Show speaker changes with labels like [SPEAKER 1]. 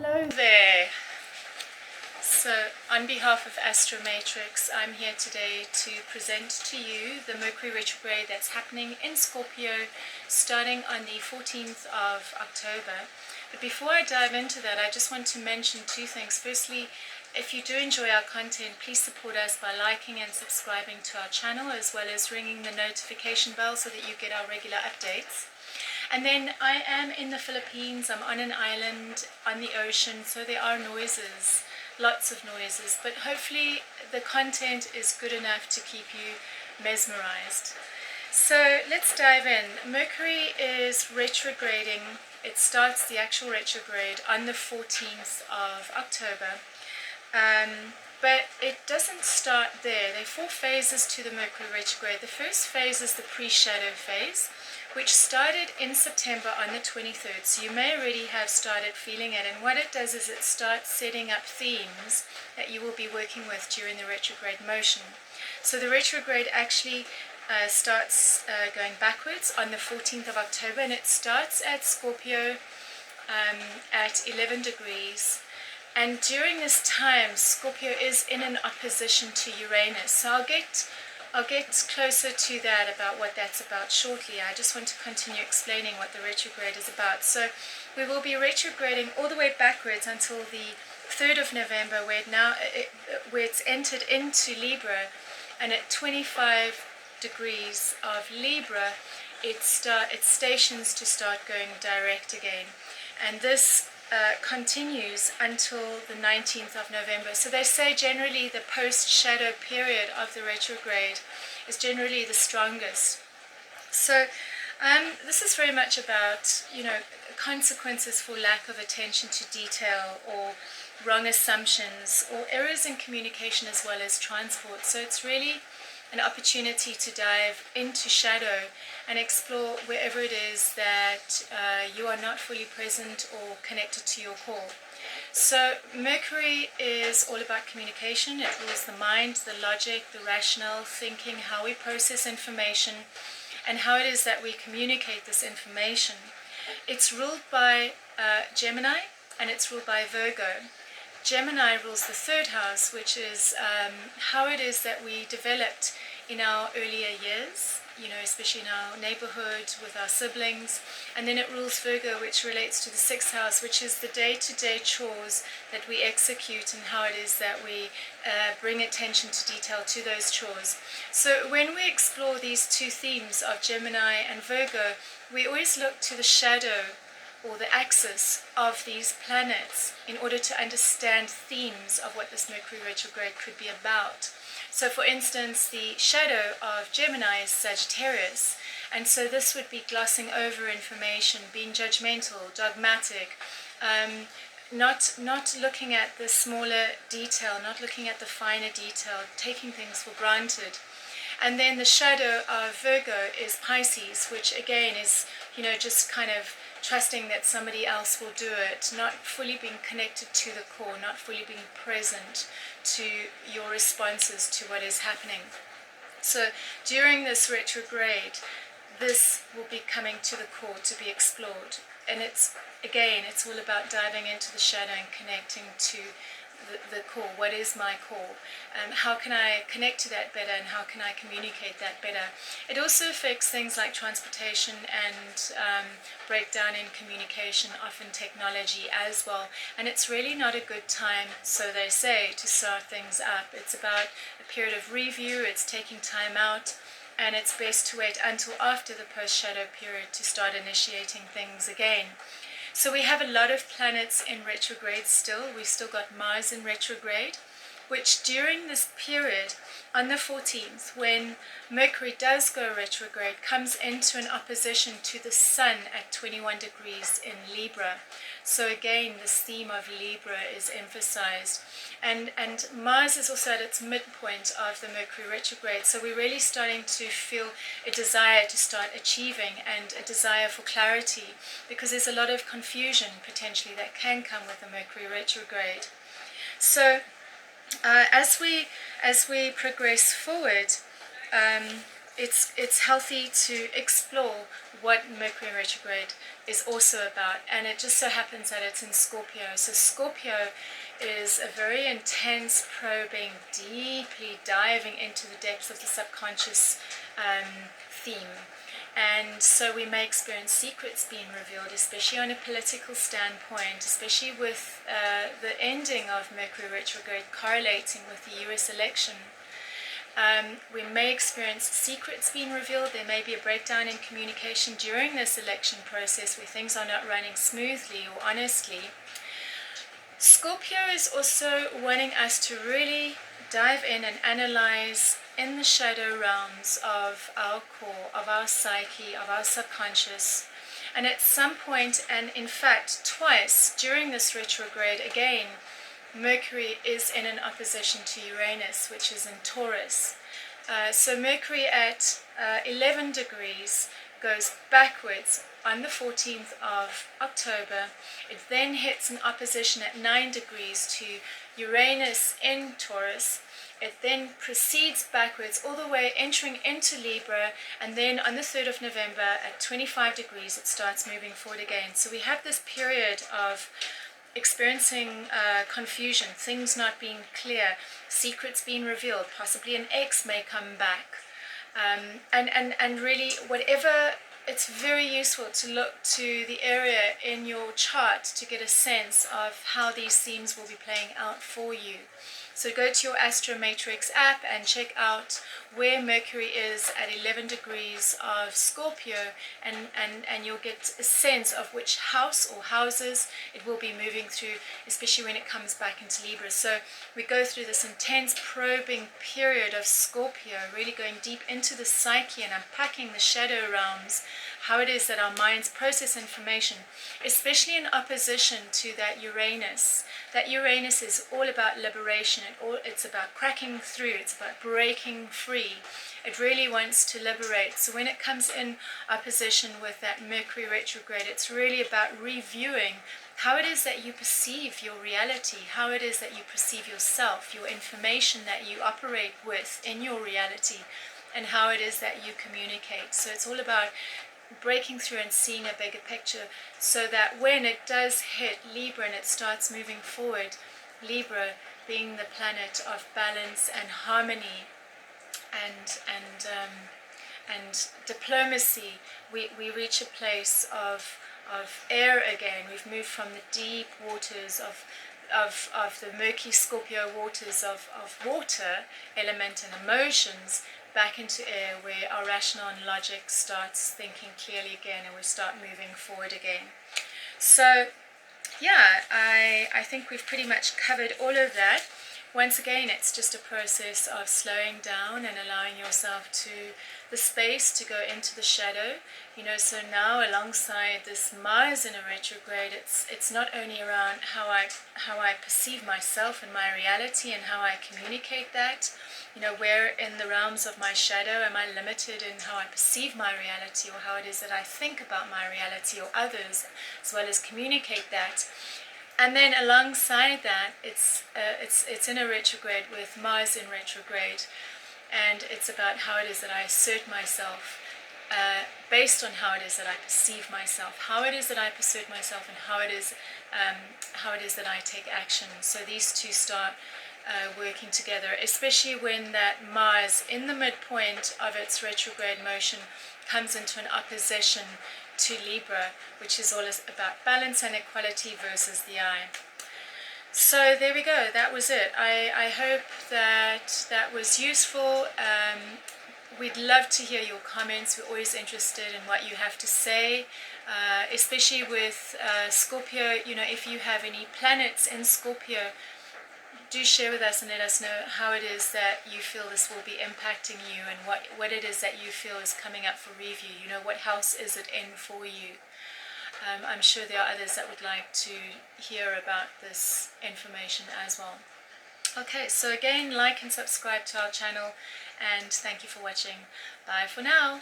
[SPEAKER 1] Hello there. So on behalf of Astromatrix, I'm here today to present to you the Mercury Retrograde that's happening in Scorpio starting on the 14th of October. But before I dive into that, I just want to mention two things. Firstly, if you do enjoy our content, please support us by liking and subscribing to our channel, as well as ringing the notification bell so that you get our regular updates. And then I am in the Philippines. I'm on an island on the ocean, so there are noises, lots of noises, but hopefully the content is good enough to keep you mesmerized. So let's dive in. Mercury is retrograding. It starts the actual retrograde on the 14th of October. But it doesn't start there. There are four phases to the Mercury retrograde. The first phase is the pre-shadow phase, which started in September on the 23rd. So you may already have started feeling it. And what it does is it starts setting up themes that you will be working with during the retrograde motion. So the retrograde actually starts going backwards on the 14th of October, and it starts at Scorpio at 11 degrees. And during this time, Scorpio is in an opposition to Uranus. So I'll get closer to that, about what that's about shortly. I just want to continue explaining what the retrograde is about. So we will be retrograding all the way backwards until the 3rd of November, where it's entered into Libra, and at 25 degrees of Libra, it stations to start going direct again. And this continues until the 19th of November. So they say generally the post-shadow period of the retrograde is generally the strongest. So this is very much about, consequences for lack of attention to detail, or wrong assumptions, or errors in communication, as well as transport. So it's really an opportunity to dive into shadow and explore wherever it is that you are not fully present or connected to your core. So Mercury is all about communication. It rules the mind, the logic, the rational thinking, how we process information, and how it is that we communicate this information. It's ruled by Gemini, and it's ruled by Virgo. Gemini rules the 3rd house, which is how it is that we developed in our earlier years, especially in our neighborhood with our siblings. And then it rules Virgo, which relates to the 6th house, which is the day-to-day chores that we execute, and how it is that we bring attention to detail to those chores. So when we explore these two themes of Gemini and Virgo, we always look to the shadow, or the axis of these planets, in order to understand themes of what this Mercury retrograde could be about. So for instance, the shadow of Gemini is Sagittarius, and so this would be glossing over information, being judgmental, dogmatic, not looking at the smaller detail, not looking at the finer detail, taking things for granted. And then the shadow of Virgo is Pisces, which again is, just kind of trusting that somebody else will do it, not fully being connected to the core, not fully being present to your responses to what is happening. So during this retrograde, this will be coming to the core to be explored. And it's all about diving into the shadow and connecting to the core. What is my core? How can I connect to that better, and how can I communicate that better? It also affects things like transportation and breakdown in communication, often technology as well. And it's really not a good time, so they say, to start things up. It's about a period of review, it's taking time out, and it's best to wait until after the post-shadow period to start initiating things again. So we have a lot of planets in retrograde still. We've still got Mars in retrograde, which during this period, on the 14th, when Mercury does go retrograde, comes into an opposition to the Sun at 21 degrees in Libra. So again, this theme of Libra is emphasized. And Mars is also at its midpoint of the Mercury retrograde. So we're really starting to feel a desire to start achieving, and a desire for clarity, because there's a lot of confusion potentially that can come with the Mercury retrograde. So as we progress forward, it's healthy to explore what Mercury retrograde is also about, and it just so happens that it's in Scorpio. So Scorpio is a very intense, probing, deeply diving into the depths of the subconscious theme. And so we may experience secrets being revealed, especially on a political standpoint, especially with the ending of Mercury retrograde correlating with the US election. We may experience secrets being revealed. There may be a breakdown in communication during this election process where things are not running smoothly or honestly. Scorpio is also wanting us to really dive in and analyze in the shadow realms of our core, of our psyche, of our subconscious. And at some point, and in fact twice during this retrograde again, Mercury is in an opposition to Uranus, which is in Taurus. So Mercury at 11 degrees goes backwards on the 14th of October. It then hits an opposition at 9 degrees to Uranus in Taurus. It then proceeds backwards all the way entering into Libra, and then on the 3rd of November at 25 degrees it starts moving forward again. So we have this period of experiencing confusion, things not being clear, secrets being revealed, possibly an ex may come back, and really whatever. It's very useful to look to the area in your chart to get a sense of how these themes will be playing out for you. So go to your Astro Matrix app and check out where Mercury is at 11 degrees of Scorpio, and you'll get a sense of which house or houses it will be moving through, especially when it comes back into Libra. So we go through this intense probing period of Scorpio, really going deep into the psyche and unpacking the shadow realms, how it is that our minds process information, especially in opposition to that Uranus. That Uranus is all about liberation. It's about cracking through. It's about breaking free. It really wants to liberate. So when it comes in opposition with that Mercury retrograde, it's really about reviewing how it is that you perceive your reality, how it is that you perceive yourself, your information that you operate with in your reality, and how it is that you communicate. So it's all about breaking through and seeing a bigger picture, so that when it does hit Libra and it starts moving forward, Libra being the planet of balance and harmony and diplomacy, we reach a place of air again. We've moved from the deep waters of the murky Scorpio waters of water element and emotions back into air, where our rational and logic starts thinking clearly again, and we start moving forward again. So yeah, I think we've pretty much covered all of that. Once again, it's just a process of slowing down and allowing yourself to the space to go into the shadow. So now alongside this Mars in a retrograde, it's not only around how I perceive myself and my reality and how I communicate that. Where in the realms of my shadow am I limited in how I perceive my reality, or how it is that I think about my reality or others, as well as communicate that. And then alongside that, it's in a retrograde with Mars in retrograde, and it's about how it is that I assert myself based on how it is that I perceive myself, how it is that I assert myself, and how it is that I take action. So these two start working together, especially when that Mars in the midpoint of its retrograde motion comes into an opposition to Libra, which is all about balance and equality versus the I. So there we go, that was it. I hope that was useful. We'd love to hear your comments. We're always interested in what you have to say, especially with Scorpio. If you have any planets in Scorpio, do share with us and let us know how it is that you feel this will be impacting you, and what it is that you feel is coming up for review. What house is it in for you? I'm sure there are others that would like to hear about this information as well. Okay, so again, like and subscribe to our channel, and thank you for watching. Bye for now.